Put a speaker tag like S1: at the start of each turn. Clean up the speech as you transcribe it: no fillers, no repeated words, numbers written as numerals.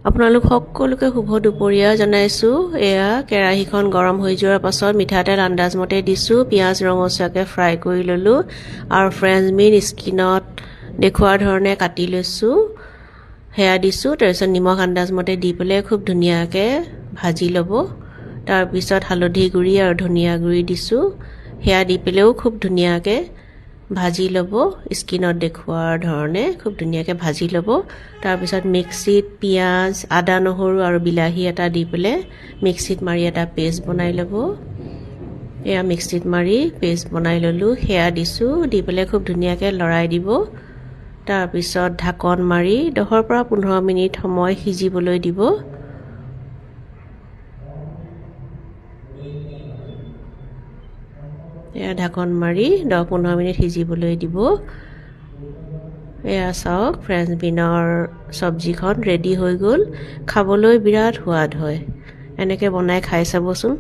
S1: আপোনালোক সকলোকে শুভ দুপৰীয়া জনাইছোঁ। এয়া কেৰাহীখন গৰম হৈ যোৱাৰ পাছত মিঠাতেল আন্দাজমতে দিছোঁ, পিঁয়াজ ৰঙচুৱাকৈ ফ্ৰাই কৰি ল'লোঁ আৰু ফ্ৰেঞ্চ বিন স্কিনত দেখুওৱাৰ ধৰণে কাটি লৈছোঁ, সেয়া দিছোঁ। তাৰপিছত নিমখ আন্দাজমতে দি পেলাই খুব ধুনীয়াকৈ ভাজি ল'ব। তাৰপিছত হালধি গুড়ি আৰু ধনিয়া গুড়ি দিছোঁ, সেয়া দি পেলাইও খুব ধুনীয়াকৈ ভাজি ল'ব। স্কিনত দেখুওৱাৰ ধৰণে খুব ধুনীয়াকৈ ভাজি ল'ব। তাৰপিছত মিক্সিত পিঁয়াজ, আদা নহৰু আৰু বিলাহী এটা দি পেলাই মিক্সিত মাৰি এটা পেষ্ট বনাই ল'ব। এয়া মিক্সিত মাৰি পেষ্ট বনাই ল'লোঁ, সেয়া দিছোঁ, দি পেলাই খুব ধুনীয়াকৈ লৰাই দিব। তাৰপিছত ঢাকন মাৰি 10 পৰা 15 মিনিট সময় সিজিবলৈ দিব। এয়া ঢাকন মাৰি 10-15 মিনিট সিজিবলৈ দিব। এয়া চাওক, ফ্ৰেঞ্চ বিনৰ চব্জিখন ৰেডি হৈ গ'ল। খাবলৈ বিৰাট সোৱাদ হয়, এনেকৈ বনাই খাই চাবচোন।